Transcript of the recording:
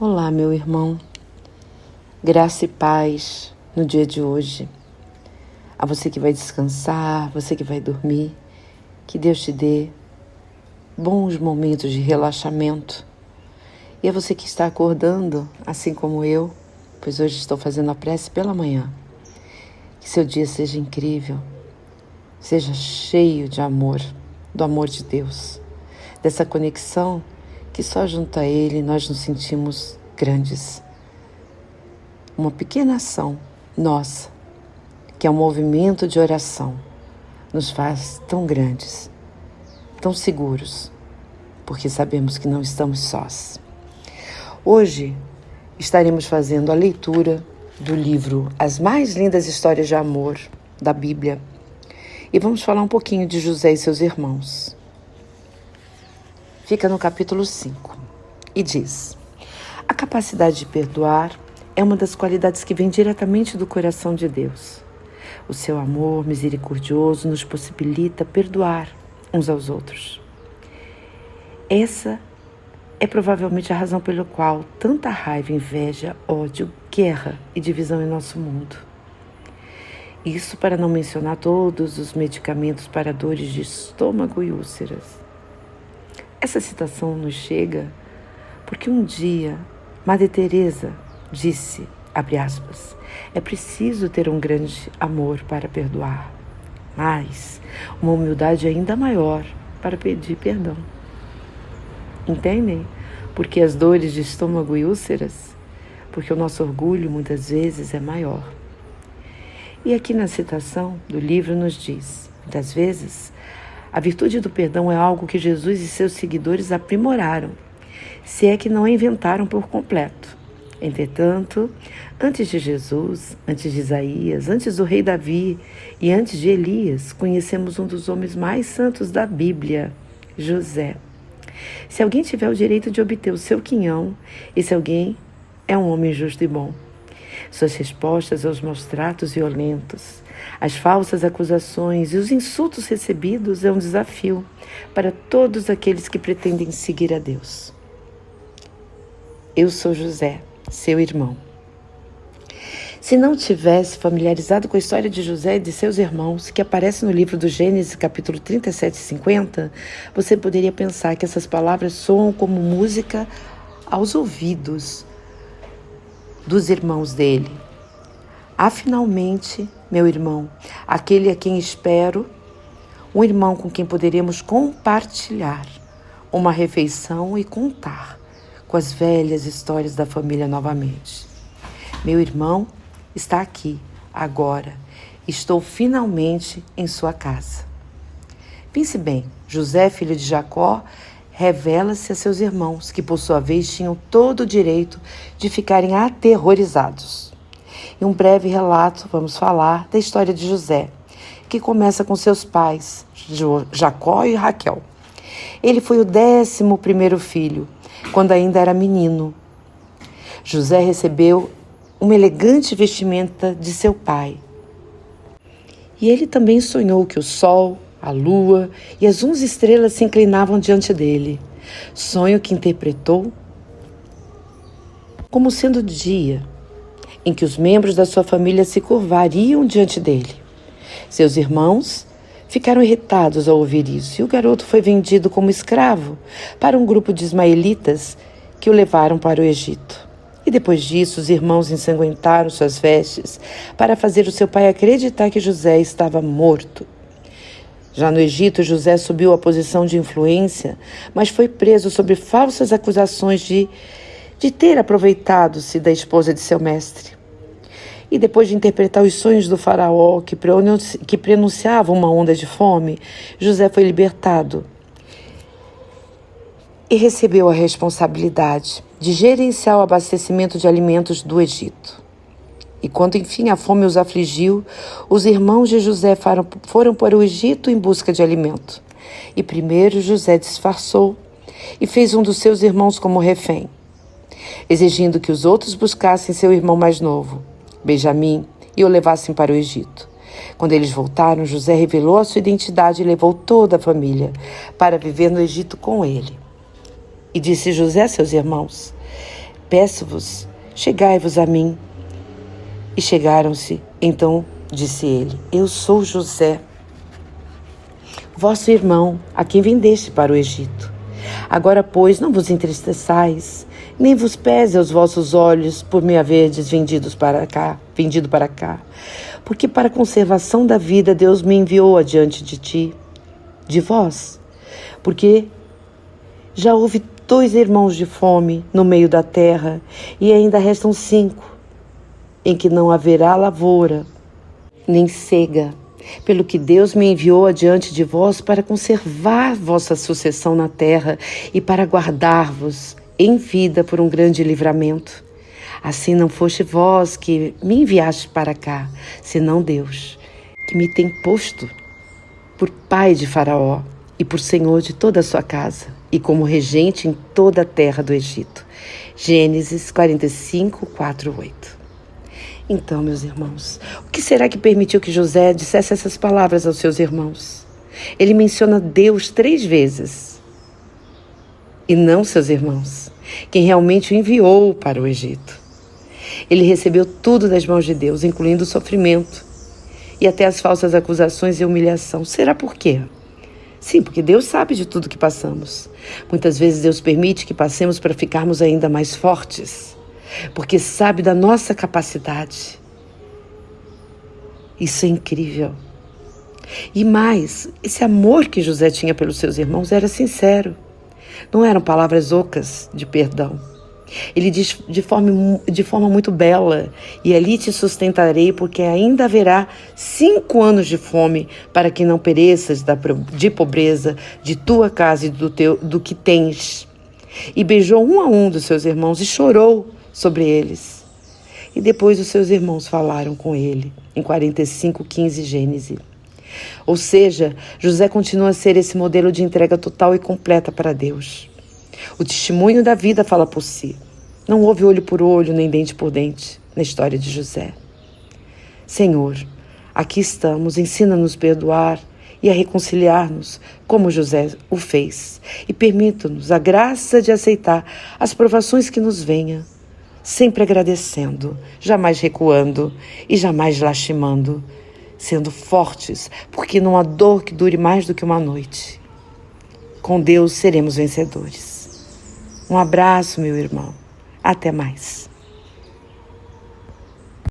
Olá, meu irmão. Graça e paz no dia de hoje. A você que vai descansar, você que vai dormir, que Deus te dê bons momentos de relaxamento. E a você que está acordando, assim como eu, pois hoje estou fazendo a prece pela manhã. Que seu dia seja incrível, seja cheio de amor, do amor de Deus, dessa conexão que só junto a Ele nós nos sentimos grandes. Uma pequena ação nossa, que é um movimento de oração, nos faz tão grandes, tão seguros, porque sabemos que não estamos sós. Hoje estaremos fazendo a leitura do livro As Mais Lindas Histórias de Amor da Bíblia e vamos falar um pouquinho de José e seus irmãos. Fica no capítulo 5 e diz: a capacidade de perdoar é uma das qualidades que vem diretamente do coração de Deus. O seu amor misericordioso nos possibilita perdoar uns aos outros. Essa é provavelmente a razão pela qual tanta raiva, inveja, ódio, guerra e divisão em nosso mundo. Isso para não mencionar todos os medicamentos para dores de estômago e úlceras. Essa citação nos chega porque um dia Madre Teresa disse, abre aspas, é preciso ter um grande amor para perdoar, mas uma humildade ainda maior para pedir perdão. Entendem? Porque as dores de estômago e úlceras? Porque o nosso orgulho muitas vezes é maior. E aqui na citação do livro nos diz, muitas vezes, a virtude do perdão é algo que Jesus e seus seguidores aprimoraram, se é que não a inventaram por completo. Entretanto, antes de Jesus, antes de Isaías, antes do rei Davi e antes de Elias, conhecemos um dos homens mais santos da Bíblia, José. Se alguém tiver o direito de obter o seu quinhão, esse alguém é um homem justo e bom. Suas respostas aos maus tratos violentos, as falsas acusações e os insultos recebidos é um desafio para todos aqueles que pretendem seguir a Deus. Eu sou José, seu irmão. Se não tivesse familiarizado com a história de José e de seus irmãos, que aparece no livro do Gênesis, capítulo 37 e 50, você poderia pensar que essas palavras soam como música aos ouvidos dos irmãos dele. Há finalmente, meu irmão, aquele a quem espero, um irmão com quem poderemos compartilhar uma refeição e contar com as velhas histórias da família novamente. Meu irmão está aqui, agora. Estou finalmente em sua casa. Pense bem, José, filho de Jacó, revela-se a seus irmãos, que por sua vez tinham todo o direito de ficarem aterrorizados. Em um breve relato, vamos falar da história de José, que começa com seus pais, Jacó e Raquel. Ele foi o 11º filho, quando ainda era menino. José recebeu uma elegante vestimenta de seu pai. E ele também sonhou que o sol, a lua e as 11 estrelas se inclinavam diante dele. Sonho que interpretou como sendo o dia em que os membros da sua família se curvariam diante dele. Seus irmãos ficaram irritados ao ouvir isso, e o garoto foi vendido como escravo para um grupo de ismaelitas que o levaram para o Egito. E depois disso, os irmãos ensanguentaram suas vestes para fazer o seu pai acreditar que José estava morto. Já no Egito, José subiu à posição de influência, mas foi preso sob falsas acusações de ter aproveitado-se da esposa de seu mestre. E depois de interpretar os sonhos do faraó, que prenunciavam uma onda de fome, José foi libertado e recebeu a responsabilidade de gerenciar o abastecimento de alimentos do Egito. E quando enfim a fome os afligiu, os irmãos de José foram para o Egito em busca de alimento. E primeiro José disfarçou e fez um dos seus irmãos como refém, exigindo que os outros buscassem seu irmão mais novo, Benjamim, e o levassem para o Egito. Quando eles voltaram, José revelou a sua identidade e levou toda a família para viver no Egito com ele. E disse José a seus irmãos: Peço-vos, chegai-vos a mim. E chegaram-se. Então disse ele: Eu sou José, vosso irmão, a quem vendeste para o Egito. Agora, pois, não vos entristeçais, nem vos pese aos vossos olhos por me haverdes vendido para cá, porque para a conservação da vida Deus me enviou adiante de vós, porque já houve 2 irmãos de fome no meio da terra, e ainda restam 5, em que não haverá lavoura, nem cega, pelo que Deus me enviou adiante de vós para conservar vossa sucessão na terra e para guardar-vos em vida por um grande livramento. Assim não foste vós que me enviaste para cá, senão Deus, que me tem posto por pai de Faraó e por senhor de toda a sua casa, e como regente em toda a terra do Egito. Gênesis 45, 4, 8. Então, meus irmãos, o que será que permitiu que José dissesse essas palavras aos seus irmãos? Ele menciona Deus 3 vezes, e não seus irmãos, quem realmente o enviou para o Egito. Ele recebeu tudo das mãos de Deus, incluindo o sofrimento e até as falsas acusações e humilhação. Será por quê? Sim, porque Deus sabe de tudo que passamos. Muitas vezes Deus permite que passemos para ficarmos ainda mais fortes, porque sabe da nossa capacidade. Isso é incrível. E mais, esse amor que José tinha pelos seus irmãos era sincero. Não eram palavras ocas de perdão. Ele diz de forma muito bela: e ali te sustentarei, porque ainda haverá 5 anos de fome, para que não pereças de pobreza de tua casa e do que tens. E beijou um a um dos seus irmãos e chorou sobre eles. E depois os seus irmãos falaram com ele, em 45:15 Gênesis. Ou seja, José continua a ser esse modelo de entrega total e completa para Deus. O testemunho da vida fala por si. Não houve olho por olho, nem dente por dente na história de José. Senhor, aqui estamos, ensina-nos a perdoar e a reconciliar-nos, como José o fez. E permita-nos a graça de aceitar as provações que nos venham, sempre agradecendo, jamais recuando e jamais lastimando, sendo fortes, porque não há dor que dure mais do que uma noite. Com Deus seremos vencedores. Um abraço, meu irmão. Até mais.